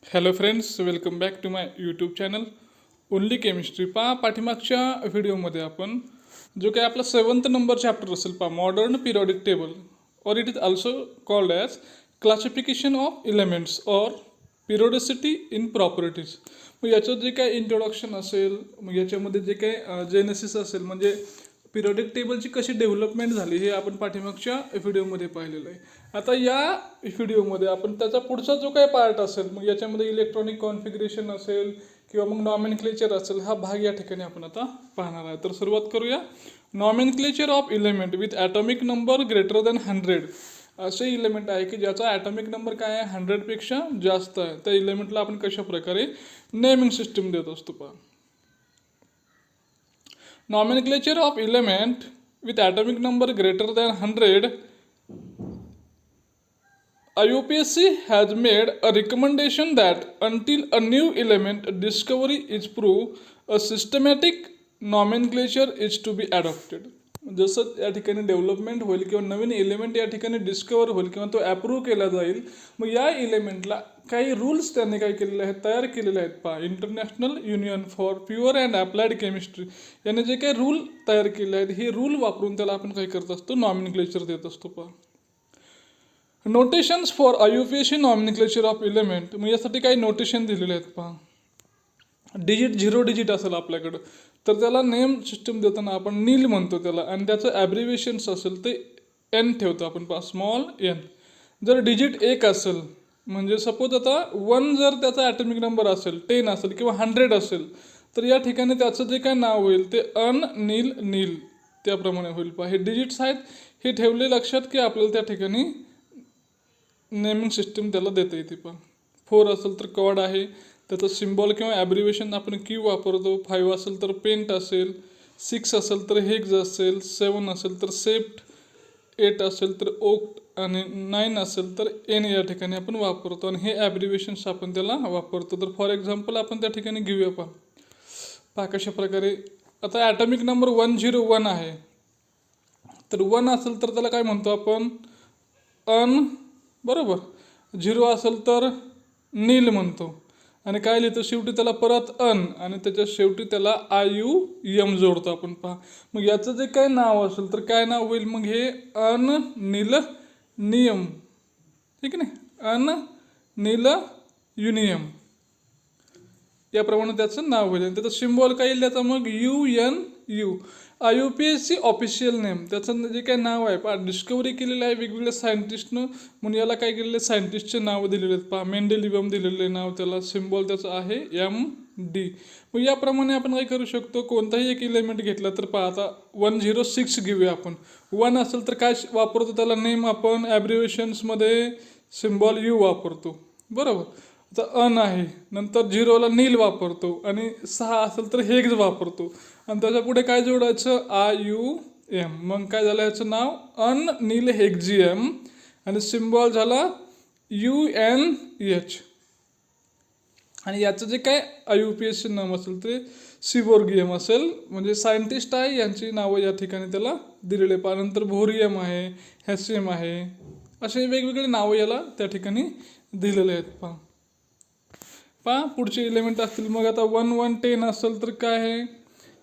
Hello friends, welcome back to my YouTube channel only chemistry. पाठीमागच्या व्हिडिओमध्ये आपण जो काही आपला 7th नंबर चॅप्टर असेल मॉडर्न पिरियडिक टेबल और it is also called as classification of elements और पिरियोडिसिटी इन प्रॉपर्टीज. मग याचं जे काही इंट्रोडक्शन असेल, मग याच्यामध्ये जे काही जेनेसिस असेल, म्हणजे पिरियडिक टेबलची कशी डेव्हलपमेंट झाली हे आपण पाठीमागच्या व्हिडिओमध्ये पाहिलेलं आहे. आता या व्हिडिओमध्ये आपण त्याचा पुढचा जो काही पार्ट असेल, मग याच्यामध्ये इलेक्ट्रॉनिक कॉन्फिगरेशन असेल किंवा मग नॉमेनक्लेचर असेल, हा भाग या ठिकाणी आपण आता पाहणार आहे. तर सुरुवात करूया. Nomenclature of element with atomic number greater than 100. असे इलेमेंट आहे की ज्याचा ॲटॉमिक नंबर काय आहे, 100पेक्षा जास्त आहे. त्या इलेमेंटला आपण कशा प्रकारे नेमिंग सिस्टम देत असतो पहा. Nomenclature of element with atomic number greater than 100. IUPAC has made a recommendation that until a new element discovery is proved, a systematic nomenclature is to be adopted. जसं या ठिकाणी डेव्हलपमेंट होईल किंवा नवीन element या ठिकाणी डिस्कवर होईल किंवा तो ॲप्रूव्ह केला जाईल, मग या एलिमेंटला काही रूल्स त्यांनी काय केलेले आहेत, तयार केलेले आहेत पहा. International union for pure and applied chemistry याने जे काही रूल तयार केले आहेत, हे रूल वापरून त्याला आपण काय करत असतो, नॉमिनक्लेचर देत असतो पहा. Notations for IUPAC nomenclature of element. मग यासाठी काही नोटेशन दिलेले आहेत पहा. डिजिट 0 डिजिट असेल आपल्याकडं, तर त्याला नेम सिस्टम देताना आपण नील म्हणतो त्याला, आणि त्याचं ॲब्रिव्हिएशन्स असेल ते एन ठेवतो आपण पहा, स्मॉल एन. जर डिजिट 1 असेल, म्हणजे सपोज आता 1 जर त्याचा ॲटॉमिक नंबर असेल, 10 असेल किंवा 100 असेल, तर या ठिकाणी त्याचं जे काय नाव होईल ते नील नील त्याप्रमाणे होईल पहा. हे डिजिट्स आहेत, हे ठेवले लक्षात की आपल्याला त्या ठिकाणी नेमिंग सिस्टम त्याला देता येते पहा. 4 असेल तर कॉड आहे, त्याचं सिम्बॉल किंवा ॲब्रिव्हिएशन आपण क्यू वापरतो. 5 असेल तर पेंट असेल, 6 असेल तर हेग्ज असेल, 7 असेल तर सेप्ट, 8 असेल तर ओक्ट, आणि 9 असेल तर एन या ठिकाणी आपण वापरतो, आणि हे ॲब्रिव्हिएशन्स आपण त्याला वापरतो. तर फॉर एक्झाम्पल आपण त्या ठिकाणी घेऊया पहा कशा प्रकारे. आता ॲटॉमिक नंबर 101 आहे, तर 1 असेल तर त्याला काय म्हणतो आपण, बरोबर. 0 असेल तर नील म्हणतो, आणि काय लिहितो शेवटी त्याला परत आणि त्याच्या शेवटी त्याला IUM जोडतो आपण पहा. मग याचं जे काय नाव असेल तर काय नाव होईल, मग हे नील नियम, ठीक आहे ना, नील युनियम याप्रमाणे त्याचं नाव होईल. आणि त्याचं सिम्बॉल काय येईल त्याचा, मग UNU. IUPAC ऑफिशियल नेम, त्याचं जे काय नाव आहे पहा, डिस्कवरी केलेलं आहे वेगवेगळ्या सायंटिस्टनं, म्हणून याला काय केलेलं आहे, सायंटिस्टचे नावं दिलेले आहेत पहा. मेंडेलिव्हम दिलेलं नाव त्याला, सिम्बॉल त्याचं आहे MD. मग याप्रमाणे आपण काय करू शकतो, कोणताही एक इलेमेंट घेतला तर पहा. आता 106 घेऊया आपण. 1 असेल तर काय वापरतो त्याला नेम आपण, ॲब्रिव्हिएशन्समध्ये सिम्बॉल U वापरतो, बरोबर. आता आहे, नंतर 0ला नील वापरतो, आणि 6 असेल तर हेग्ज वापरतो, आणि त्याच्या पुढे काय जोडायचं, IUM. मग काय झालं याचं नाव, नील हेक्झियम, आणि सिम्बॉल झाला UNH. आणि याचं जे काय IUPAC नाव असेल ते सिबोर्गियम असेल, म्हणजे सायंटिस्ट आहे, यांची नावं या ठिकाणी त्याला दिलेले पहा. नंतर भोरियम आहे, हॅसियम आहे, असे वेगवेगळे नावं याला त्या ठिकाणी दिलेले आहेत पहा. पुढचे एलिमेंट असतील. मग आता 1110 असेल तर काय आहे,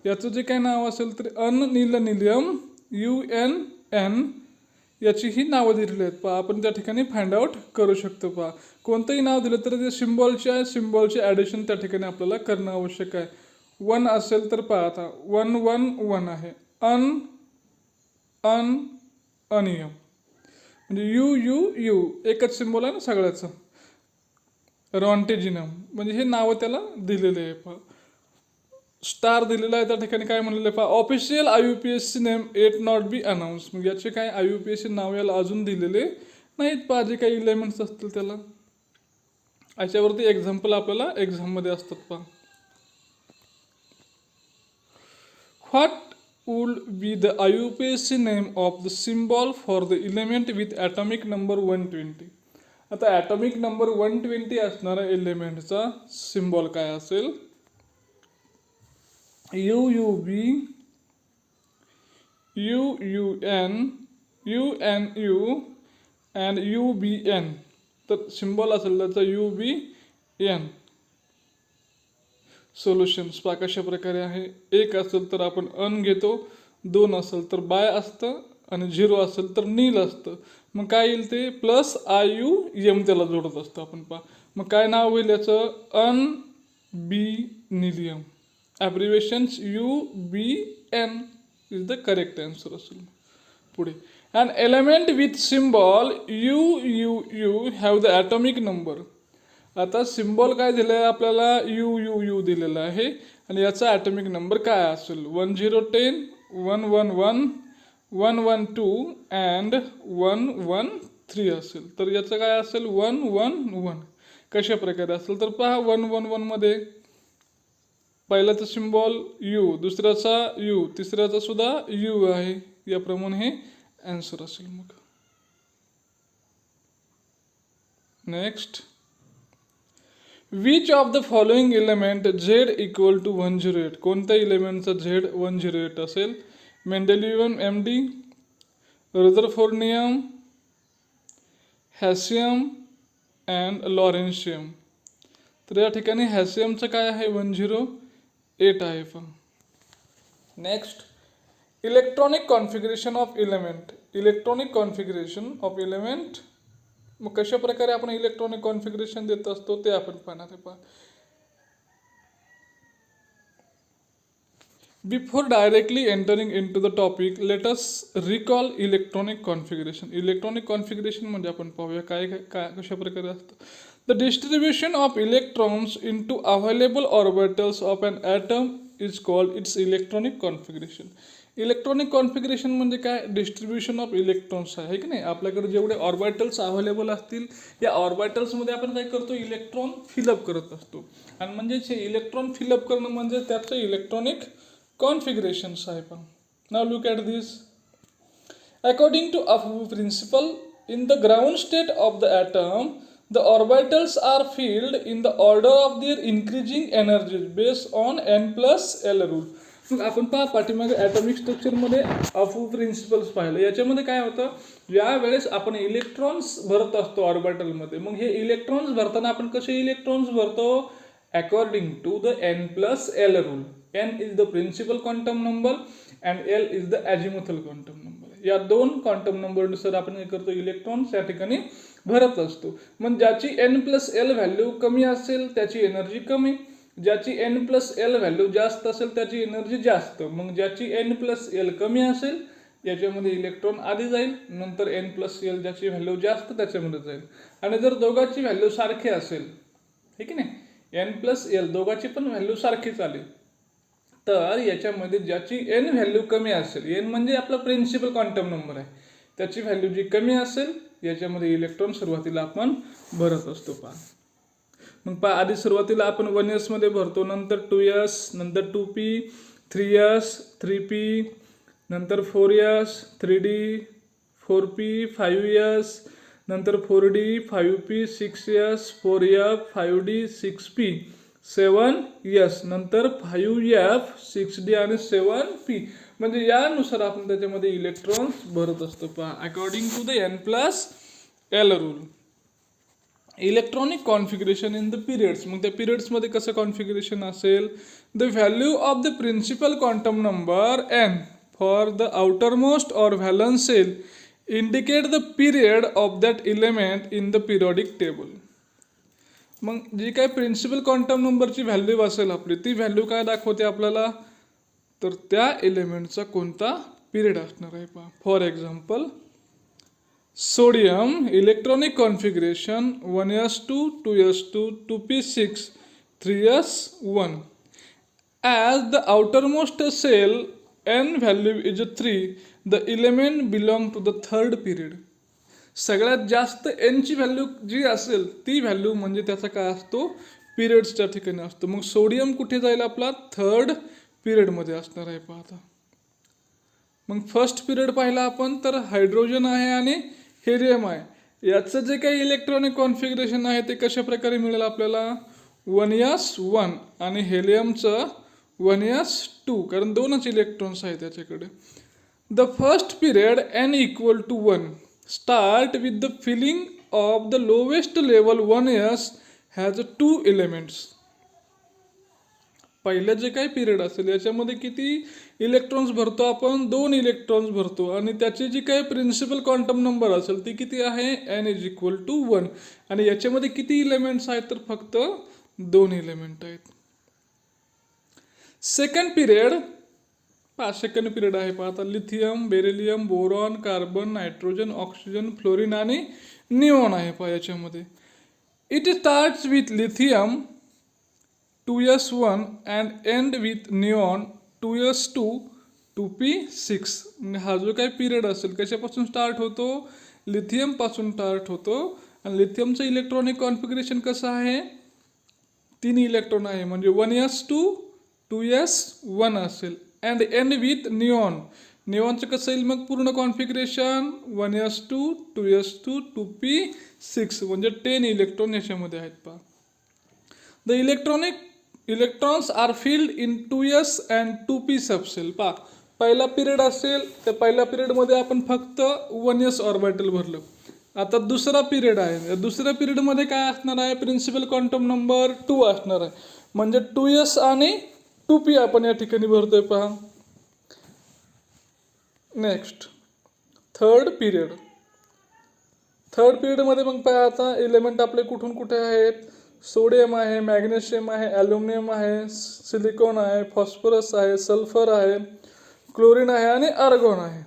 याचं जे काय नाव असेल तर नीलनिलियम UNN, याची ही नावं दिलेली आहेत पहा. आपण त्या ठिकाणी फाइंड आउट करू शकतो पहा. कोणतंही नाव दिलं तर ते सिम्बॉलचे ॲडिशन त्या ठिकाणी आपल्याला करणं आवश्यक आहे. 1 असेल तर पहा, आता 111 आहे, अनियम, म्हणजे UUU एकच सिम्बॉल आहे ना सगळ्याचं. रॉन्टेजिनम, म्हणजे हे नावं त्याला दिलेले आहे पहा. स्टार दिलेला आहे त्या ठिकाणी, काय म्हणलेलं आहे पहा, official IUPAC name it not be announce. मग याचे काय IUPAC नाव याला अजून दिलेले नाहीत पहा, जे काही इलेमेंट्स असतील त्याला. याच्यावरती एक्झाम्पल आपल्याला एक्झाममध्ये असतात पहा. What would be the IUPAC name of the symbol for the element with atomic number 120. आता ॲटॉमिक नंबर 120 असणाऱ्या एलिमेंटचा सिम्बॉल काय असेल, UUB, UUN, UNU and UBN. तर सिम्बॉल असेल त्याचा UB एन सोल्युशन्स पहा कशा प्रकारे आहे. 1 असेल तर आपण अन घेतो, 2 असेल तर बाय असतं आणि 0 असेल तर नील असतं. मग काय येईल ते प्लस आय यू एम त्याला जोडत असतो आपण पहा. मग काय नाव होईल याचं unbinilium. Abbreviations U B N is the correct answer असेल. पुढे an element with symbol U U U have the atomic number. आता सिम्बॉल काय दिलं आहे आपल्याला यू यू यू दिलेलं आहे आणि याचा ॲटॉमिक नंबर काय असेल 1010 111 112 अँड 113 असेल. तर याचं काय असेल 111. कशा प्रकारे असेल तर पहा 111मध्ये पहिल्याचा सिम्बॉल यू, दुसऱ्याचा यू, तिसऱ्याचा सुद्धा यू आहे. याप्रमाणे हे आन्सर असेल. मग next which of the following element Z equal to 108. कोणत्या एलिमेंटचा झेड 108 असेल. Mendelevium M D, rutherfordium, hassium and lawrencium. तर या ठिकाणी हॅसियमचं काय आहे 108 आहे. पण next electronic configuration of element. Electronic configuration of element मग कशा प्रकारे आपण इलेक्ट्रॉनिक कॉन्फिगरेशन देत असतो ते आपण पाहणार आहे. पहा before directly entering into the topic let us recall electronic configuration. Electronic configuration म्हणजे आपण पाहूया काय काय कशा प्रकारे असतं. The distribution of electrons into available orbitals of an atom is called its electronic configuration. Electronic configuration म्हणजे काय डिस्ट्रीब्युशन ऑफ इलेक्ट्रॉन्स आहे की नाही. आपल्याकडे जेवढे ऑर्बिटल्स अवेलेबल असतील या ऑर्बिटल्समध्ये आपण काय करतो इलेक्ट्रॉन फिलअप करत असतो. आणि म्हणजेच हे इलेक्ट्रॉन फिलअप करणं म्हणजे त्याचं इलेक्ट्रॉनिक कॉन्फिगरेशन्स आहे. पण now look at this. According to aufbau principle in the ground state of the atom the orbitals are filled in the order of their increasing energies based on n plus l rule. मग आपण पहा पाठीमागे atomic स्ट्रक्चरमध्ये अफू principles पाहिलं. याच्यामध्ये काय होतं ज्या वेळेस आपण इलेक्ट्रॉन्स भरत असतो ऑर्बिटलमध्ये मग हे इलेक्ट्रॉन्स भरताना आपण कसे इलेक्ट्रॉन्स भरतो according to the n plus l rule. n is the principal quantum number and l is the azimuthal quantum number. या दोन क्वांटम नंबरनुसार आपण काय करतो इलेक्ट्रॉन्स या ठिकाणी भरत असतो. मग ज्याची n प्लस एल व्हॅल्यू कमी असेल त्याची एनर्जी कमी, ज्याची n प्लस एल व्हॅल्यू जास्त असेल त्याची एनर्जी जास्त. मग ज्याची n प्लस एल कमी असेल याच्यामध्ये इलेक्ट्रॉन आधी जाईल, नंतर n प्लस एल ज्याची व्हॅल्यू जास्त त्याच्यामध्ये जाईल. आणि जर दोघांची व्हॅल्यू सारखी असेल ठीक आहे ना n प्लस एल दोघांची पण व्हॅल्यू सारखीच आली तर याच्यामध्ये ज्याची n व्हॅल्यू कमी असेल n म्हणजे आपला प्रिन्सिपल क्वांटम नंबर आहे त्याची व्हॅल्यू जी कमी असेल याच्यामध्ये इलेक्ट्रॉन सुरुवातीला आपण भरत असतो. पहा मग पहा आधी सुरुवातीला आपण 1s मध्ये भरतो, नंतर 2s, नंतर 2p, 3s, 3p, नंतर 4s, 3d, 4p, 5s, नंतर 4d, 5p, 6s, 4f, 5d, 6p, 7s, नंतर 5f, 6d आणि 7p. म्हणजे यानुसार आपण त्याच्यामध्ये इलेक्ट्रॉन्स भरत असतो. पहा according to the n plus L rule. Electronic configuration in the periods. मग त्या पिरियड्समध्ये कसं कॉन्फिगरेशन असेल the value of the principal quantum number n for the outermost or valence shell indicate the period of that element in the periodic table. मग जी काय principal quantum नंबरची value असेल आपली ती व्हॅल्यू काय दाखवते आपल्याला तर त्या एलिमेंटचा कोणता पिरियड असणार आहे. पहा for example sodium electronic configuration 1s2, 2s2, 2p6, 3s1. As the outermost shell n value is 3 the element belong to the third period. सगळ्यात जास्त n ची व्हॅल्यू जी असेल ती व्हॅल्यू म्हणजे त्याचा काय असतो पिरियड्सच्या ठिकाणी असतो. मग सोडियम कुठे जाईल आपला थर्ड पिरियडमध्ये असणार आहे. पाहता मग फर्स्ट पिरियड पाहिला आपण तर हायड्रोजन आहे आणि हेलियम आहे. याचं जे काही इलेक्ट्रॉनिक कॉन्फिगरेशन आहे ते कशा प्रकारे मिळेल आपल्याला 1s1 आणि हेलियमचं 1s2 कारण दोनच इलेक्ट्रॉन्स आहेत त्याच्याकडे. The first period n equal to 1 start with the filling of the lowest level 1s has 2 elements. पहिलं जे काही पिरियड असेल याच्यामध्ये किती इलेक्ट्रॉन्स भरतो आपण? 2 इलेक्ट्रॉन्स भरतो आणि त्याची जी काही प्रिन्सिपल क्वांटम नंबर असेल ती किती आहे? n is equal to 1. आणि याच्यामध्ये किती इलेमेंट्स आहेत? तर फक्त 2 एलिमेंट आहेत. सेकंड पिरियड सेकंड पिरियड आहे आता lithium, beryllium, boron, carbon, nitrogen, oxygen, fluorine आणि निऑन आहे याच्यामध्ये. It starts with lithium 2s1 and end with neon 2s2 2p6. हा जो काही पिरियड असेल कशापासून स्टार्ट होतो? लिथियम पासून स्टार्ट होतो. आणि लिथियमचं इलेक्ट्रॉनिक कॉन्फिगरेशन कसं आहे? 3 इलेक्ट्रॉन आहे म्हणजे 1s2 2s1 असेल. And end with neon. निऑनचं कसं येईल मग पूर्ण कॉन्फिगरेशन? 1s2 2s2 2p6 म्हणजे 10 इलेक्ट्रॉन याच्यामध्ये आहेत पहा. The electrons are filled in 2s and 2p सबसेल. पहा पहिला पिरियड असेल तर पहिल्या पिरियडमध्ये आपण फक्त 1s ऑर्बिटल भरलं. आता दुसरा पिरियड आहे, दुसऱ्या पिरियडमध्ये काय असणार आहे? प्रिन्सिपल क्वांटम नंबर 2 असणार आहे म्हणजे 2s आणि 2p आपण या ठिकाणी भरतोय पहा. Next third period. थर्ड पिरियडमध्ये मग पहा आता एलिमेंट आपले कुठून कुठे आहेत? सोडियम आहे, मॅग्नेशियम आहे, ॲल्युमिनियम आहे, सिलिकॉन आहे, फॉस्फरस आहे, सल्फर आहे, क्लोरीन आहे आणि आर्गॉन आहे.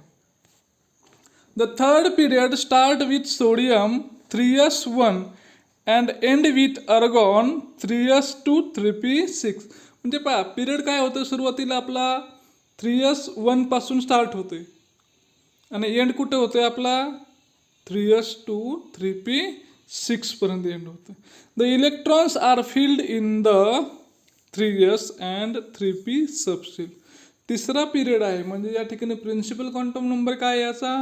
The third period start with sodium 3s1 and end with argon 3s2 3p6. म्हणजे पहा पिरियड काय होतं? सुरुवातीला आपला 3s1 पासून स्टार्ट होते आणि एंड कुठे होते आपला? 3s2 3p6 पर्यंत एंड होते. The electrons are filled in the 3s and 3p सबसेल. तिसरा पिरियड आहे म्हणजे या ठिकाणी प्रिन्सिपल क्वांटम नंबर काय याचा?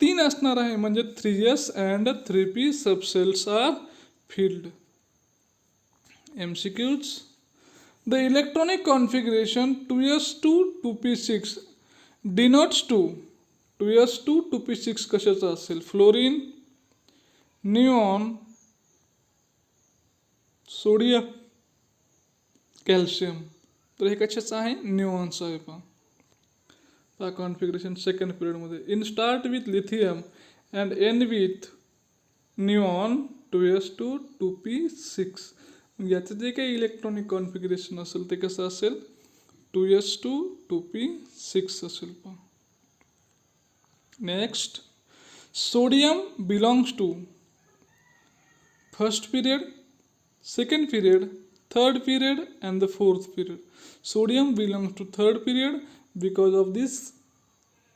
3 असणार आहे म्हणजे 3s and 3p subcells are filled. MCQs. The electronic configuration 2s2 2p6 denotes 2s2 2p6 कशाचा असेल? Fluorine, neon, sodium, calcium. तर हे कशाचं आहे? निऑनचं आहे पहा कॉन्फिगरेशन सेकंड पिरियडमध्ये. In start with lithium and end with neon 2s2 2p6. याचं जे काही इलेक्ट्रॉनिक कॉन्फिगरेशन असेल ते कसं असेल? 2s2 2p6 असेल पहा. Next sodium belongs to first period, second period, third period and the fourth period. Sodium belongs to third period because of this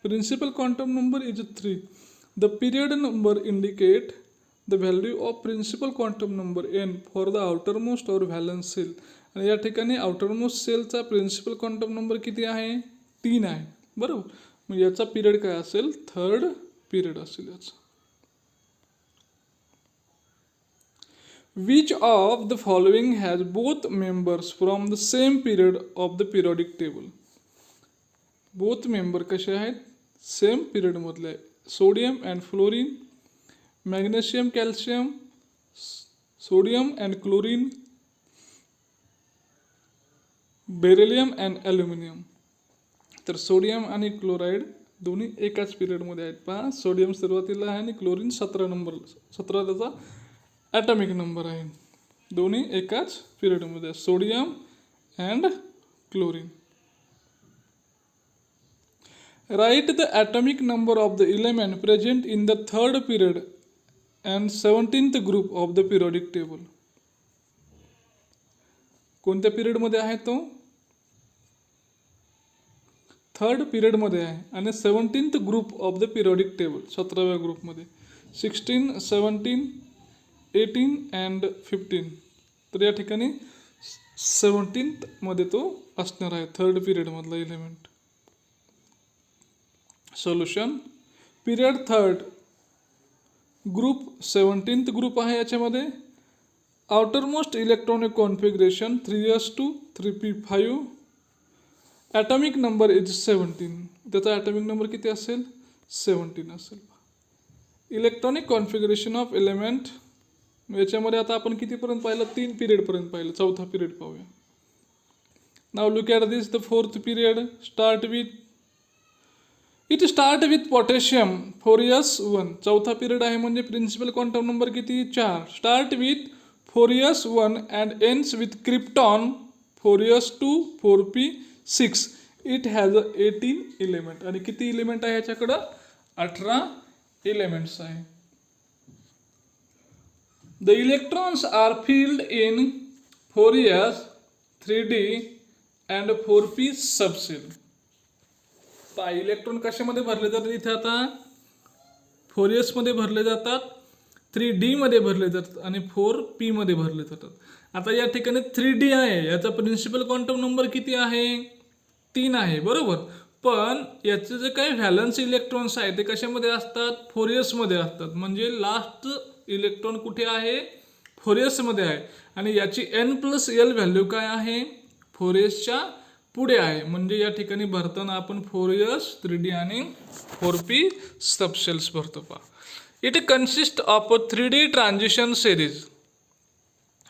principal quantum number is 3. The period number indicate the value of principal quantum number n for the outermost or valence cell. आणि या ठिकाणी outermost cellचा principal quantum number किती आहे? 3 आहे बरोबर. मग याचा period काय असेल? थर्ड पिरियड असेल याचा. Which of the following has both members from the same period of the periodic table? Both member कसे आहेत? सेम पिरियड मधले आहे. Sodium and fluorine, magnesium calcium, sodium and chlorine, beryllium and aluminium. तर sodium आणि chloride दोन्ही एकाच पिरियडमध्ये आहेत पहा. सोडियम सुरुवातीला आहे आणि क्लोरीन 17 त्याचा ॲटॉमिक नंबर आहे. दोन्ही एकाच पिरियडमध्ये आहे, sodium and chlorine. Write the atomic number of the element present in the third period and 17th group of the periodic table. कोणत्या पिरियडमध्ये आहे तो? थर्ड पिरियडमध्ये आहे आणि 17th group of the periodic table 17व्या ग्रुपमध्ये. 16, 17, 18 अँड 15. तर या ठिकाणी 17th मध्ये तो असणार आहे थर्ड पिरियडमधला element. Solution. Period third group 17th group आहे याच्यामध्ये. Outermost electronic configuration 3s2 3p5. Atomic number is 17. त्याचा ॲटॉमिक नंबर किती असेल? 17 असेल. इलेक्ट्रॉनिक कॉन्फिगरेशन ऑफ एलिमेंट याच्यामध्ये आता आपण कितीपर्यंत पाहिलं, 3 पिरियडपर्यंत पाहिलं. चौथा पिरियड पाहूया. नाव look at this. The fourth period start with potassium 4s1. चौथा पिरियड आहे म्हणजे प्रिन्सिपल क्वांटम नंबर किती, 4. Start with 4s1 and ends with krypton 4s2 4p6. It has 18 element. आणि किती एलिमेंट आहे ह्याच्याकडं, 18 एलिमेंट्स आहे. The electrons are filled in 4s 3d and 4p subshell. पहा electron कशामध्ये भरले जातात, इथे आता 4s मध्ये भरले जातात, 3d मध्ये भरले जातात आणि 4p मध्ये भरले जातात. आता या ठिकाणी 3d आहे, याचा प्रिन्सिपल क्वांटम नंबर किती आहे, 3 आहे, बरोबर. पण याचे जे काही व्हॅलन्स इलेक्ट्रॉन्स आहेत ते कशामध्ये असतात, 4s मध्ये असतात. म्हणजे लास्ट इलेक्ट्रॉन कुठे आहे, 4s मध्ये आहे. आणि याची n+l व्हॅल्यू काय आहे, 4sच्या पुढे आहे. म्हणजे या ठिकाणी भरताना आपण 4s 3d आणि 4p सबशेल्स भरतो. पहा it consist of 3d transition series.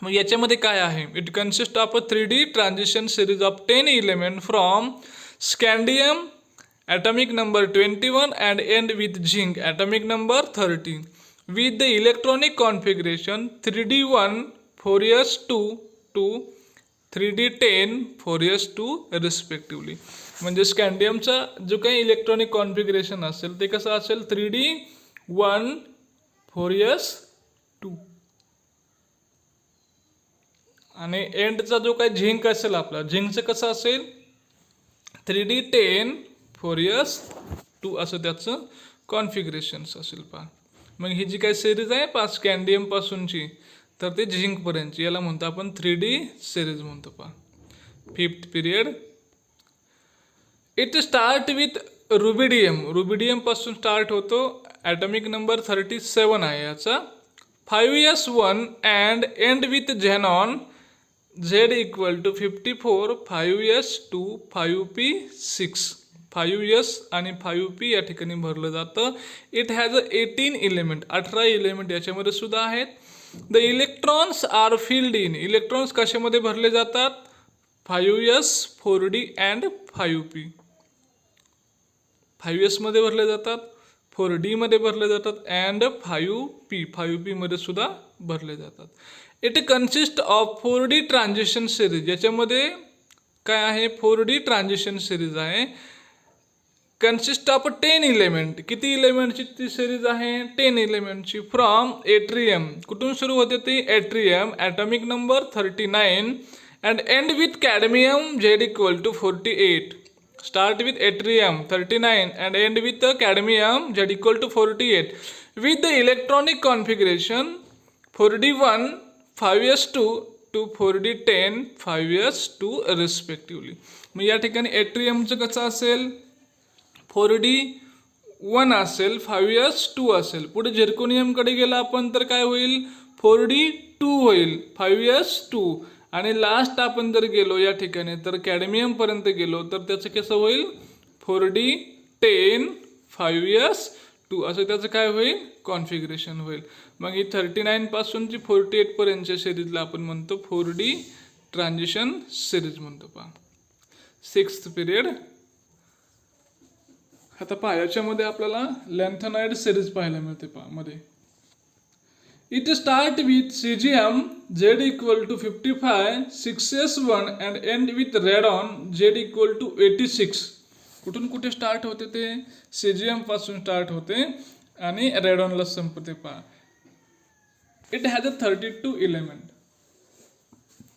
मग याच्यामध्ये काय आहे, it consist of 3d transition series of 10 element from scandium atomic number 21 and end with zinc atomic number 30 with the electronic configuration 3d1 4s2 to 3d10 4s2 respectively. म्हणजे स्कँडियमचा जो काही electronic configuration असेल ते कसं असेल, 3d1 4s2 आणि एंडचा जो काही झिंक असेल आपला, झिंकचं कसं असेल, 3d10 4s2 असं त्याचं कॉन्फिगरेशन्स असेल. पहा मग ही जी काही सिरीज आहे पहा स्कँडियम पासूनची तर ते झिंकपर्यंतची, याला म्हणतो आपण 3d सिरीज म्हणतो. पहा fifth period. It start with rubidium पासून स्टार्ट होतो, ॲटॉमिक नंबर 37 आहे याचा, 5s1 and end with xenon z = 54 5s2 5p6. 5s आणि 5p या ठिकाणी भरलं जातं. इट हॅज 18 एलिमेंट, 18 एलिमेंट याच्यामध्ये सुद्धा आहेत. The electrons are filled in. Electrons कशामध्ये भरले जातात, 5s 4d and 5p. 5s मध्ये भरले जातात, 4d मध्ये भरले जातात अँड 5p मध्ये सुद्धा भरले जातात. It consist of 4d transition series. याच्यामध्ये काय आहे, 4d ट्रान्झिशन सिरीज आहे. Consist of 10 element. किती एलिमेंटची ती सिरीज आहे, 10 एलिमेंटची. फ्रॉम एट्रियम, कुठून सुरू होते ती, atrium atomic number 39 and end with cadmium z = 48. Start with atrium 39 and end with cadmium z = 48 with the electronic configuration 4d1 5s2 to 4d10 5s2 respectively. मग या ठिकाणी एट्रियमचं कसं असेल, 4d1 असेल, 5s2 असेल. पुढे झिर्कोनियमकडे गेला आपण तर काय होईल, 4d2 होईल, 5s2. आणि लास्ट आपण जर गेलो या ठिकाणी तर कॅडमियमपर्यंत गेलो तर त्याचं कसं होईल, 4d10 5s2 असं त्याचं काय होईल, कॉन्फिगरेशन होईल. मग ही 39 पासूनची 48 पर्यंतच्या सिरीजला आपण म्हणतो 4d ट्रान्झिशन सिरीज म्हणतो. पहा सिक्स्थ पिरियड. आता पहा याच्यामध्ये आपल्याला लॅन्थेनाइड सिरीज पाहायला मिळते. पहा मध्ये it start with caesium z = 55 6s1 and end with radon z = 86. कुठून कुठे स्टार्ट होते ते, सीजियम पासून स्टार्ट होते आणि रेडॉनला संपते. पहा इट हॅज 32 एलिमेंट.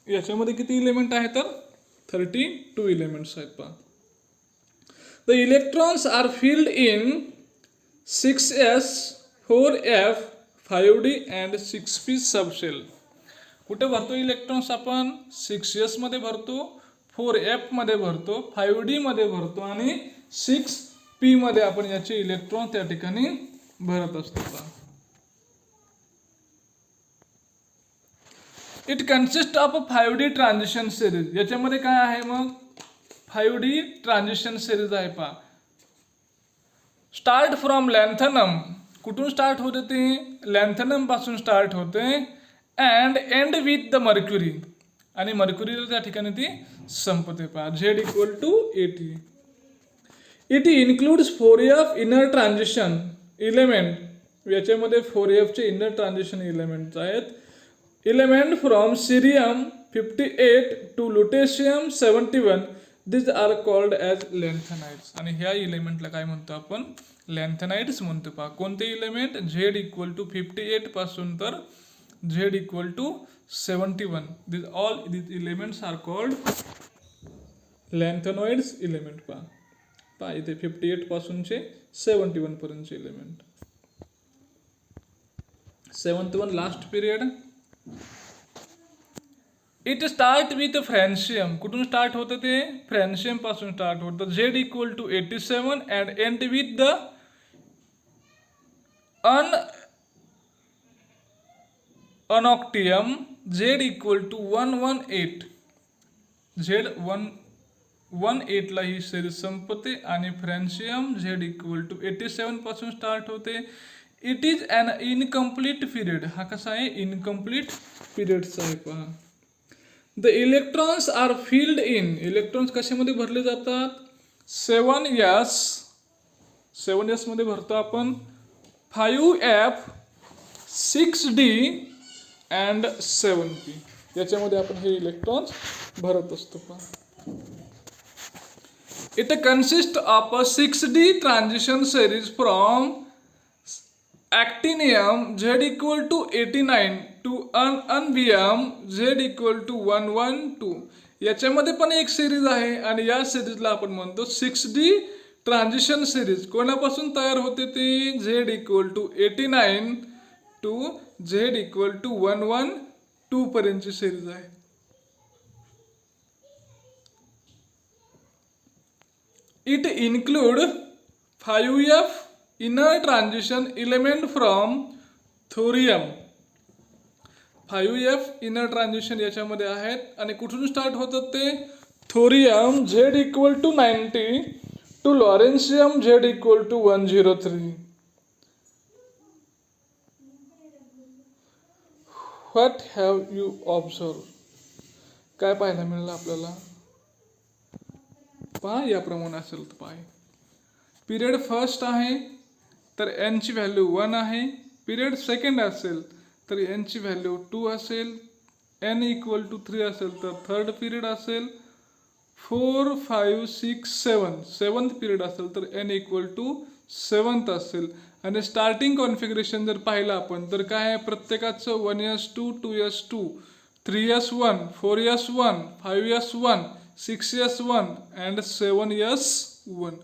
याच्यामध्ये किती एलिमेंट आहेत तर 32 एलिमेंट्स आहेत. पहा the electrons are filled in 6s 4f 5d and 6p subshell. कुठे भरतो इलेक्ट्रॉन्स आपण, 6s मध्ये भरतो, 4f मध्ये भरतो, 5d मध्ये भरतो आणि 6p मध्ये आपण याचे इलेक्ट्रॉन त्या ठिकाणी भरत असतो. It consist of 5d transition series. याच्यामध्ये काय आहे मग, 5d ट्रान्झिशन सिरीज आहे. पहा स्टार्ट फ्रॉम लॅन्थनम. कुठून स्टार्ट होते ते, लॅन्थनम पासून स्टार्ट होते and end with the mercury, आणि मर्क्युरीला त्या ठिकाणी ती संपते पहा. Z equal to 80. It includes 4f inner transition element. याच्यामध्ये 4f चे इनर ट्रान्झिशन इलेमेंट्स आहेत. Element from cerium 58 to lutetium 71. This are called as lanthanides. आणि ह्या इलेमेंटला काय म्हणतो आपण? लॅन्थेनाइड्स म्हणतो पहा. कोणते इलेमेंट? झेड इक्वल टू 58 पासून तर Z equal to 71. This all these elements are called lanthanoids element. पहा इथे 58 पासूनचे 71 पर्यंतचे element. 71 last period. It start with francium. कुठून स्टार्ट होतं ते? फ्रॅन्शियम पासून स्टार्ट होतं. Z equal to 87 and end with the ununoctium. Z equal to 118. Z 118 ला ही सिरीज संपते आणि फ्रॅन्शियम झेड इक्वल टू 87 पासून स्टार्ट होते. It is an incomplete period. हा कसा आहे? इनकम्प्लीट पिरियडचा आहे पहा. The electrons are filled in. Electrons कशामध्ये भरले जातात? 7s. 7s मध्ये भरतो आपण. 5f 6d and 7p. याच्यामध्ये आपण हे इलेक्ट्रॉन्स भरत असतो पहा. It consist of a 6d transition series from actinium Z equal to 89 to unbium Z equal to 112. याच्यामध्ये पण एक सिरीज आहे आणि या सिरीजला आपण म्हणतो 6D ट्रान्झिशन सिरीज. कोणापासून तयार होते ती? Z equal to 89 to Z equal to 112 पर्यंतची सिरीज आहे. It include 5f inner transition element from thorium. 5f inner transition याच्यामध्ये आहेत आणि कुठून स्टार्ट होतात ते? Thorium Z equal to 90 to lawrencium Z equal to 103. What have you observe? काय पाहायला मिळालं आपल्याला? पहा याप्रमाणे असेल तर पहा. पिरियड फर्स्ट आहे तर n ची व्हॅल्यू 1 आहे. पिरियड सेकंड असेल तर n ची व्हॅल्यू 2 असेल. n इक्वल टू 3 असेल तर थर्ड पिरियड असेल. 4, 5, 6, 7 सेवन्थ पिरियड असेल तर n इक्वल टू 7th असेल. आणि स्टार्टिंग कॉन्फिगरेशन जर पाहिलं आपण तर काय आहे? प्रत्येकाचं 1s2, 2s2, 3s1, 4s1, 5s1, 6s1 and 7s1.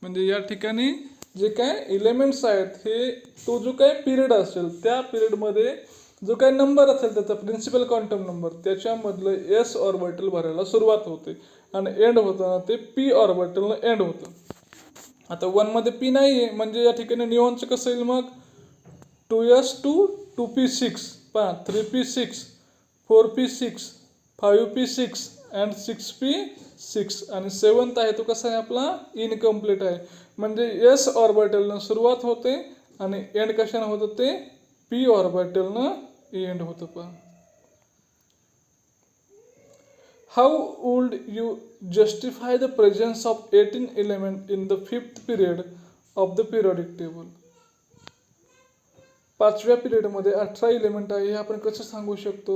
म्हणजे या ठिकाणी जे काय एलिमेंट्स आहेत हे तो जो काय पिरियड असेल त्या पिरियडमध्ये जो काय नंबर असेल त्याचा प्रिन्सिपल क्वांटम नंबर त्याच्यामधलं एस ऑर्बिटल भरायला सुरुवात होते आणि एंड होताना ते पी ऑर्बिटलनं एंड होतं. आता 1 मध्ये पी नाही आहे म्हणजे या ठिकाणी निऑनचं कसं येईल मग? 2s2, 2p6 पहा 3p6, 4p6, 5p6 and 6p6 आणि 7th आहे तो कसा आहे आपला? इनकम्प्लीट आहे. म्हणजे एस ऑर्बिटलनं सुरुवात होते आणि एंड कशानं होतं ते? पी ऑर्बिटलनं एंड होतं पहा. How would you justify the presence of 18 element in the 5th period of the periodic table? 5व्या पिरियडमध्ये 18 एलिमेंट आहे हे आपण कसं सांगू शकतो?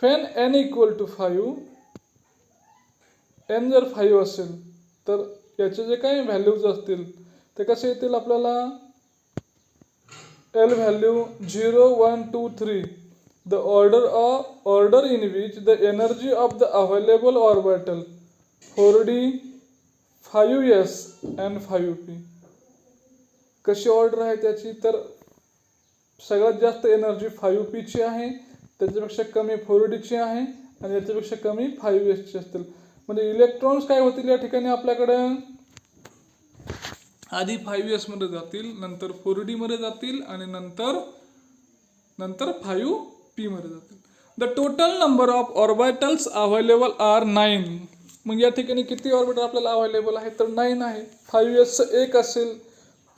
फॅन n इक्वल टू 5, n जर 5 असेल तर याचे जे काही व्हॅल्यूज असतील ते कसे येतील आपल्याला? L value 0, 1, 2, 3. The order in which the energy of the available orbital 4d, 5s and 5p. कशी ऑर्डर आहे त्याची? तर सगळ्यात जास्त एनर्जी 5p ची आहे, त्याच्यापेक्षा कमी 4d ची आहे आणि याच्यापेक्षा कमी 5s ची असतील. म्हणजे इलेक्ट्रॉन्स काय होतील या ठिकाणी आपल्याकडे? आधी 5s मध्ये जातील, नंतर 4d मध्ये जातील आणि नंतर 5p मध्ये जातील. The total number of orbitals available are 9. मग या ठिकाणी किती ऑर्बिटल आपल्याला अवेलेबल आहे? तर 9 आहे. 5s 1 असेल,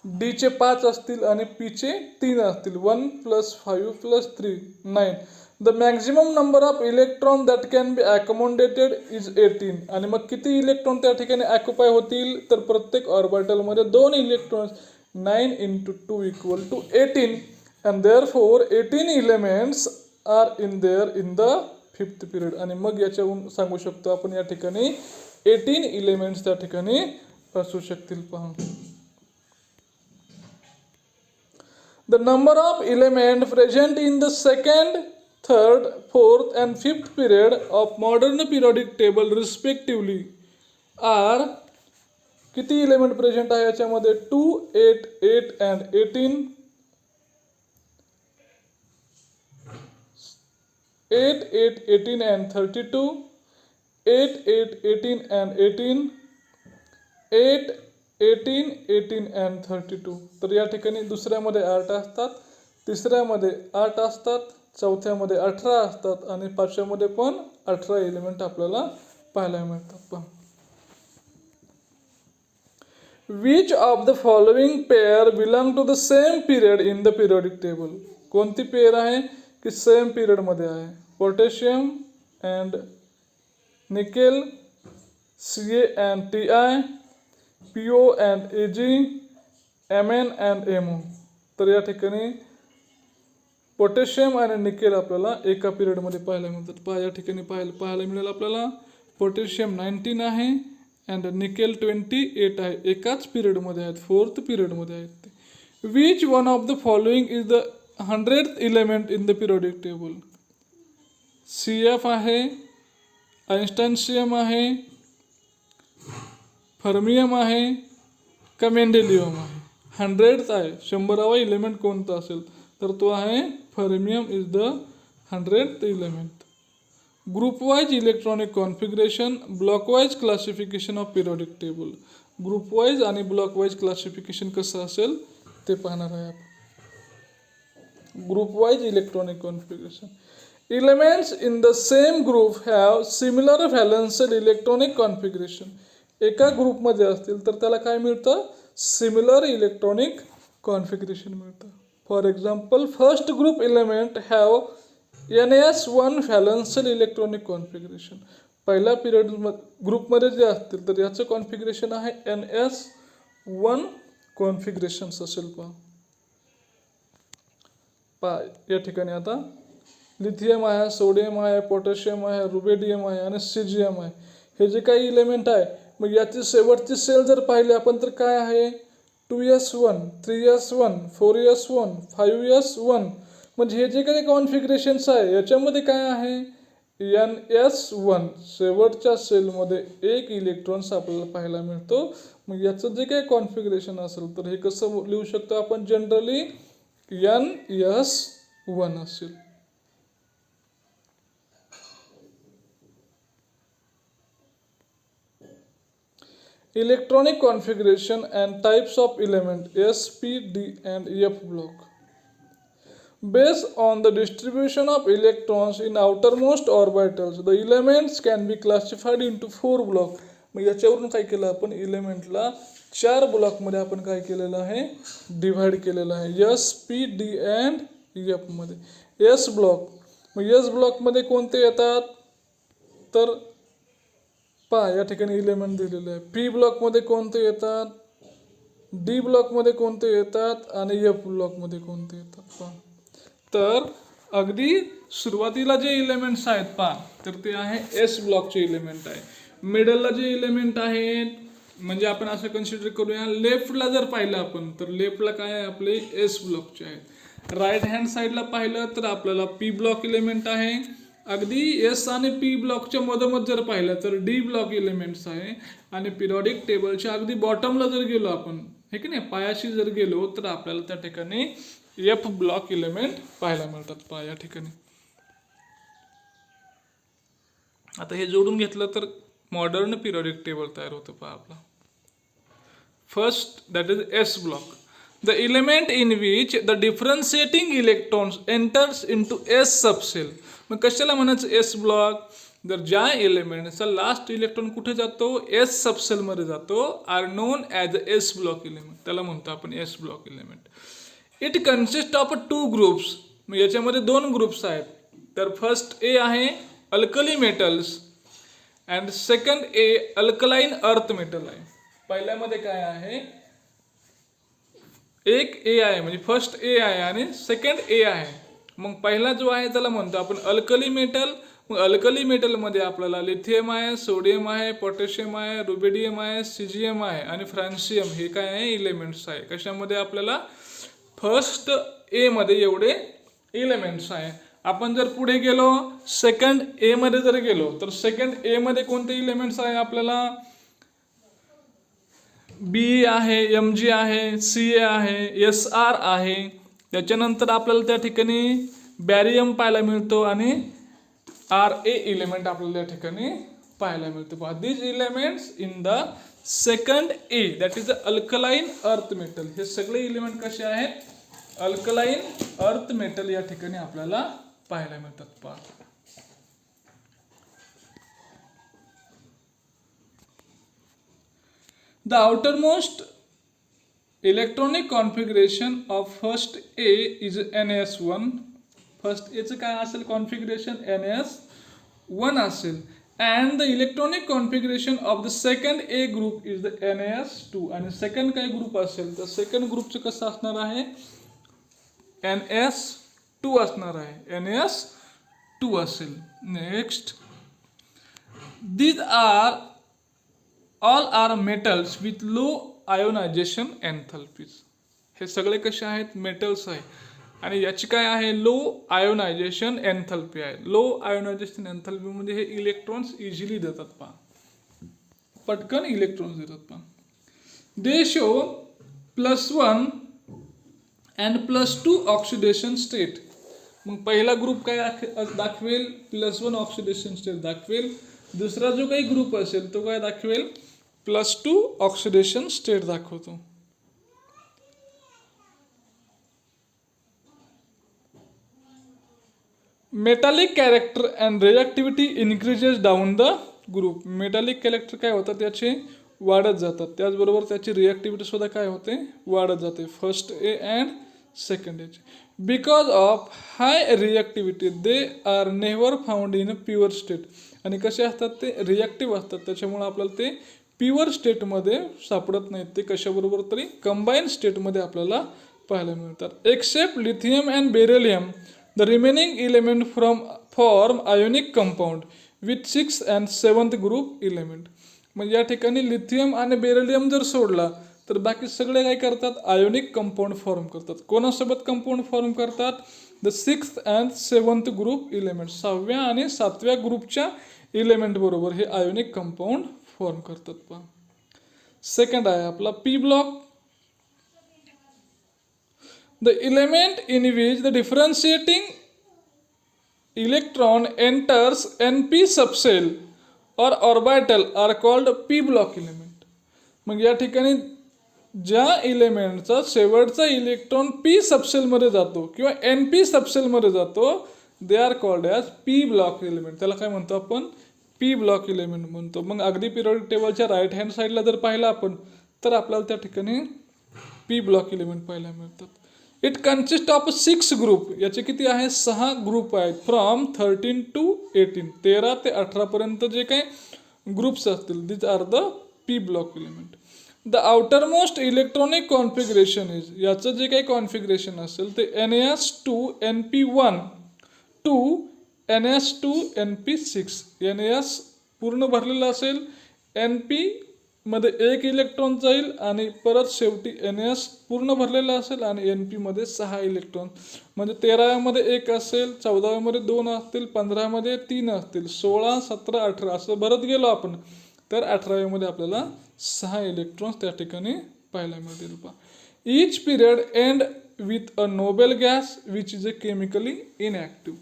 डीचे 5 असतील आणि पीचे 3 असतील. 1 + 5 + 3 9. The maximum number of electron that can be accommodated is 18. आणि मग किती इलेक्ट्रॉन त्या ठिकाणी ऑक्युपाय होतील, तर प्रत्येक ऑर्बिटलमध्ये 2 electrons. 9 × 2 = 18. And therefore 18 elements are in there in the 5th period. आणि मग याच्यावरून सांगू शकतो आपण या ठिकाणी 18 एलिमेंट्स त्या ठिकाणी असू शकतील. पहा, the number of elements present in the second, third, fourth and fifth period of modern periodic table respectively are किती एलिमेंट प्रेझेंट आहे याच्यामध्ये 2, 8, 8 and 18. 8, 8, 18 and 32. 8, 8, 18 and 18. 8, 18, 18 and 32. तर या ठिकाणी दुसऱ्यामध्ये 8 असतात, तिसऱ्यामध्ये 8 असतात, चौथ्यामध्ये 18 असतात आणि पाचव्यामध्ये पण 18 एलिमेंट आपल्याला पाहायला मिळतात. Which of the following pair belong to the same period in the periodic table. कोणती पेअर आहे की सेम पिरियडमध्ये आहे. Potassium and nickel, Ca and Ti, PO and Ag, Mn and Mo. तर या ठिकाणी पोटॅशियम आणि निकेल आपल्याला एका पिरियडमध्ये पाहायला मिळतात. या ठिकाणी पाहायला मिळेल आपल्याला पोटॅशियम 19 आहे अँड निकेल 28 आहे. एकाच पिरियडमध्ये आहेत, 4th पिरियडमध्ये आहेत ते. Which one of the following is the 100th element in the periodic table. CF आहे, आइन्स्टाईनशियम आहे, फर्मियम आहे का मेंडेलियम आहे. 100th आहे, 100वा एलिमेंट कोणता असेल तर तो आहे fermium is the 100th element. Group wise electronic configuration, block wise classification of periodic table. Group wise आणि ब्लॉक वाईज क्लासिफिकेशन कसं असेल ते पाहणार आहे आपण. Group wise electronic configuration. Elements in the same group have similar valence shell electronic configuration. एका ग्रुपमध्ये असतील तर त्याला काय मिळतं, सिमिलर इलेक्ट्रॉनिक कॉन्फिगरेशन मिळतं. For example, first group element have NS1 valence shell electronic configuration. पहिल्या पिरियड ग्रुपमध्ये जे असतील तर याचं कॉन्फिगरेशन आहे NS1 कॉन्फिगरेशन्स असेल. पहा या ठिकाणी आता लिथियम आहे, सोडियम आहे, पोटॅशियम आहे, रुबेडियम आहे आणि सीजियम आहे. हे जे काही इलेमेंट आहे, मग याची शेवटची सेल जर पाहिले आपण तर काय आहे 2s1, 3s1, 4s1, 5s1. म्हणजे हे जे काही कॉन्फिगरेशन्स आहे याच्यामध्ये काय आहे NS1. शेवटच्या सेलमध्ये एक इलेक्ट्रॉन्स आपल्याला पाहायला मिळतो. मग याचं जे काही कॉन्फिगरेशन असेल तर हे कसं लिहू शकतो आपण, जनरली NS1 असेल. Electronic configuration and types of element S, P, D and F block. Based on the distribution of electrons in outermost orbitals, the elements can be classified into 4 blocks. मग याच्यावरून काय केलं आपण, एलिमेंटला 4 ब्लॉकमध्ये आपण काय केलेलं आहे, डिव्हाइड केलेलं आहे. S, P, D and F मध्ये. S ब्लॉक, मग S ब्लॉकमध्ये कोणते येतात तर पहा या ठिकाणी एलिमेंट दिलेले आहे. P ब्लॉकमध्ये कोणते येतात, D ब्लॉकमध्ये कोणते येतात आणि F ब्लॉकमध्ये कोणते येतात. पहा तर अगदी सुरुवातीला जे एलिमेंट्स आहेत पहा तर ते आहे S ब्लॉकचे एलिमेंट आहे. मिडलला जे एलिमेंट आहेत म्हणजे आपण असं कन्सिडर करूया, लेफ्टला जर पाहिलं आपण तर लेफ्टला काय आहे आपले S ब्लॉकचे आहेत. राईट हँड साईडला पाहिलं तर आपल्याला P ब्लॉक एलिमेंट आहे. अगदी S आणि P ब्लॉकच्या मधोमध जर पाहिलं तर D ब्लॉक एलिमेंट्स आहे. आणि पिरियडिक टेबलच्या अगदी बॉटमला जर गेलो आपण, हे की नाही, पायाशी जर गेलो तर आपल्याला त्या ठिकाणी F ब्लॉक एलिमेंट पाहायला मिळतात. पहा या ठिकाणी आता हे जोडून घेतलं तर मॉडर्न पिरियडिक टेबल तयार होतं. पहा आपला first that is S block, the element in which the differentiating electrons enters into S सबसेल. मग कशाला म्हणायचं S ब्लॉक जर ज्या एलिमेंटचा लास्ट इलेक्ट्रॉन कुठे जातो, एस सबसेलमध्ये जातो, are known as S block element, त्याला म्हणतो आपण S block element. It consist of 2 groups. मग याच्यामध्ये 2 ग्रुप्स आहेत. तर फर्स्ट ए आहे alkali metals and second A alkaline earth metal आहे. पहिल्यामध्ये काय आहे, एक ए आहे म्हणजे फर्स्ट ए आहे आणि सेकंड ए आहे. मग पहिला जो आहे त्याला म्हणतो आपण अल्कली मेटल. मग अल्कली मेटलमध्ये आपल्याला लिथियम आहे, सोडियम आहे, पोटॅशियम आहे, रुबिडियम आहे, सीजियम आहे आणि फ्रान्सियम हे काय आहे इलेमेंट्स आहे. कशामध्ये आपल्याला फर्स्ट ए मध्ये एवढे इलेमेंट्स आहे. आपण जर पुढे गेलो सेकंड ए मध्ये जर गेलो तर सेकंड ए मध्ये कोणते इलेमेंट्स आहे आपल्याला, बी आहे, एम जी आहे, सी ए आहे, एस आर आहे. त्याच्यानंतर आपल्याला त्या ठिकाणी बॅरियम पाहायला मिळतो आणि आर ए इलेमेंट आपल्याला त्या ठिकाणी पाहायला मिळतो. पहा these elements in the second A that is the alkaline earth metal. हे सगळे इलेमेंट कसे आहेत, अल्कलाइन अर्थ मेटल या ठिकाणी आपल्याला पाहायला मिळतात. पहा the outermost electronic configuration of first A is NS1. First एचं काय असेल कॉन्फिगरेशन, NS1 असेल. And the electronic configuration of the second A group is the NS2. आणि सेकंड काय ग्रुप असेल तर सेकंड ग्रुपचं कसं असणार आहे, NS2 असणार आहे, NS2 असेल. Next, these are all are metals with low ionization enthalpies. हे सगळे कसे आहेत, मेटल्स आहे आणि याची काय आहे, लो आयोनायझेशन एन्थॅल्पी आहे. लो आयोनायझेशन एन्थॅल्पी म्हणजे हे इलेक्ट्रॉन्स इझिली देतात. पहा पटकन इलेक्ट्रॉन्स देतात. पहा दे शो +1 अँड +2 ऑक्सिडेशन स्टेट. मग पहिला ग्रुप काय दाखवेल, +1 ऑक्सिडेशन स्टेट दाखवेल. दुसरा जो काही ग्रुप असेल तो काय दाखवेल, +2 ऑक्सिडेशन स्टेट दाखवतो. Metallic character and reactivity increases down the group. Metallic character काय होतात त्याचे वाढत जातात, त्याचबरोबर त्याची रिॲक्टिव्हिटी सुद्धा काय होते, वाढत जाते. First A and second H. Because of high reactivity they are never found in a pure state. आणि कसे असतात ते रिॲक्टिव्ह असतात, त्याच्यामुळे आपल्याला ते प्युअर स्टेटमध्ये सापडत नाहीत. ते कशाबरोबर तरी कंबाईन स्टेटमध्ये आपल्याला पाहायला मिळतात. Except lithium and beryllium the remaining element form ionic compound with 6th and 7th group element. म्हणजे या ठिकाणी लिथियम आणि बेरिलियम जर सोडला तर बाकी सगळे काय करतात, आयोनिक कंपाऊंड फॉर्म करतात. कोणासोबत कंपाऊंड फॉर्म करतात, the 6th and 7th group element. 6व्या आणि 7व्या ग्रुपच्या इलेमेंट बरोबर हे आयोनिक कंपाऊंड फॉर्म करतात. पहा सेकंड आहे आपला P block. The element in which the differentiating electron enters NP subshell और orbital are called P block element. मग या ठिकाणी ज्या इलेमेंटचा शेवटचा इलेक्ट्रॉन पी सबसेलमध्ये जातो किंवा NP सबसेलमध्ये जातो, दे are called as P block element. त्याला काय म्हणतो आपण, पी ब्लॉक इलेमेंट म्हणतो. मग अगदी पिरियडिक टेबलच्या राईट हँड साईडला जर पाहिलं आपण तर आपल्याला त्या ठिकाणी पी ब्लॉक इलेमेंट पाहायला मिळतात. It consist of 6 group. याचे किती आहे, 6 ग्रुप आहेत. फ्रॉम 13 to 18, 13 ते 18 पर्यंत जे काही ग्रुप्स असतील these are the P block element. The outermost electronic configuration is, याचं जे काही कॉन्फिगरेशन असेल ते NS2 NP1 to NS2 NP6. NS पूर्ण भरलेलं असेल, NP मध्ये 1 इलेक्ट्रॉन जाईल आणि परत शेवटी NS पूर्ण भरलेलं असेल आणि NP मध्ये 6 इलेक्ट्रॉन. म्हणजे 13मध्ये 1 असेल, 14मध्ये 2 असतील, 15मध्ये 3 असतील, 16, 17, 18 असं भरत गेलो आपण तर 18मध्ये आपल्याला 6 इलेक्ट्रॉन्स त्या ठिकाणी पाहायला मिळतील. पहा each period end with a Nobel gas which is a chemically inactive.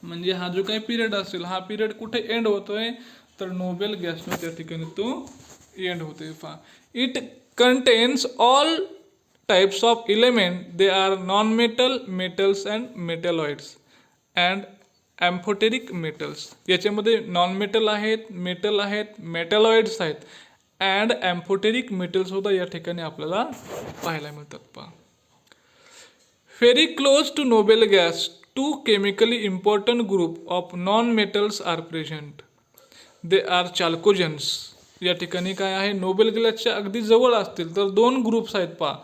म्हणजे हा जो काही पिरियड असेल हा पिरियड कुठे एंड होतोय तर नोबेल गॅसने त्या ठिकाणी तो एंड होते. पहा it contains all types of element. They are non metal, metals and metalloids and amphoteric metals. याच्यामध्ये नॉन मेटल आहेत, मेटल आहेत, मेटॅलॉइड्स आहेत अँड एम्फोटेरिक मेटलसुद्धा या ठिकाणी आपल्याला पाहायला मिळतात. पहा, very close to noble gas 2 chemically important group of non metals are present. They are chalcogens. या ठिकाणी काय आहे, नोबेल गॅसच्या अगदी जवळ असतील तर 2 ग्रुप्स आहेत पहा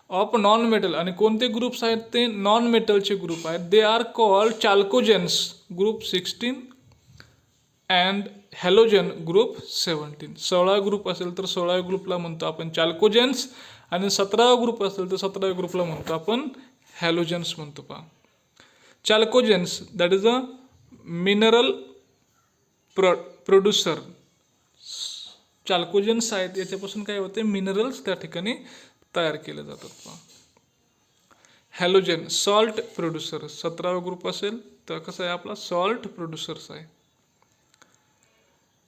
ऑफ नॉन मेटल. आणि कोणते ग्रुप्स आहेत, ते नॉन मेटलचे ग्रुप आहेत. They are called chalcogens group 16 and halogen group 17. 16 group असेल तर 16 ग्रुपला म्हणतो आपण चाल्कोजेन्स, आणि 17 ग्रुप असेल तर 17 ग्रुपला म्हणतो आपण हॅलोजन्स म्हणतो. पहा, chalcogens that is a mineral producer. Chalcogens आहेत याच्यापासून काय होते, मिनरल्स त्या ठिकाणी तयार केले जातात. पहा, हॅलोजन सॉल्ट प्रोड्युसर. 17 ग्रुप असेल तर कसं आहे आपला सॉल्ट प्रोड्युसर्स आहे.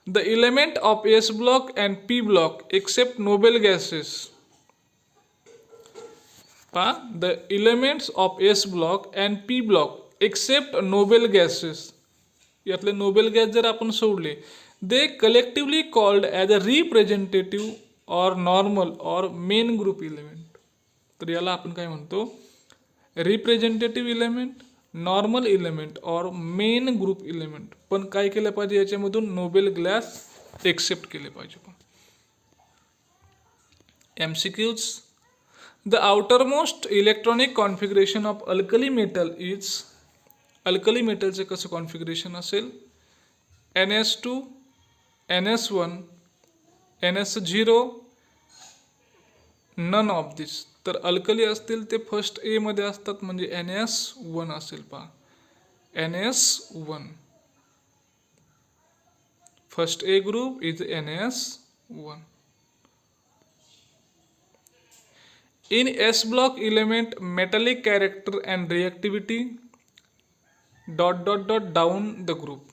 The element of S block and P block except noble gases. पहा, the elements of S block and P block except noble gases. यातले नोबेल गॅस जर आपण सोडले, they collectively called as a representative or normal or main group element. तर याला आपण काय म्हणतो, रिप्रेझेंटेटिव्ह इलेमेंट, नॉर्मल इलेमेंट और मेन ग्रुप इलेमेंट. पण काय केलं पाहिजे, याच्यामधून नोबेल गॅस एक्सेप्ट केले पाहिजे. MCQs. The outermost electronic configuration of alkali metal is. Alkali मेटलचे कसं कॉन्फिगरेशन असेल, NS2, NS1, NS0, none of दिस. तर अल्कली असतील ते फर्स्ट ए मध्ये असतात, म्हणजे NS1 असेल. पहा, NS1 first A group is NS1. In S block element metallic character and reactivity ... down the group.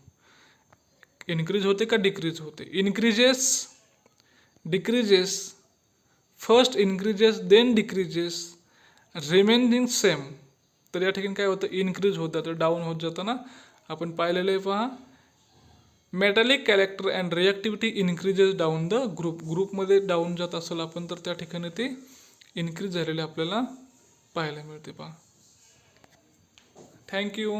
increase होते का decrease होते, increases, decreases, first increases then decreases, remaining same. तर या ठिकाणी काय होतं, इन्क्रीज होत जातं, डाऊन होत जातं ना, आपण पाहिलेलं आहे. पहा, metallic character and reactivity increases down the group. ग्रुपमध्ये डाऊन जात असेल आपण तर त्या ठिकाणी ते इन्क्रीज झालेले आपल्याला पाहायला मिळते. पहा, थँक्यू.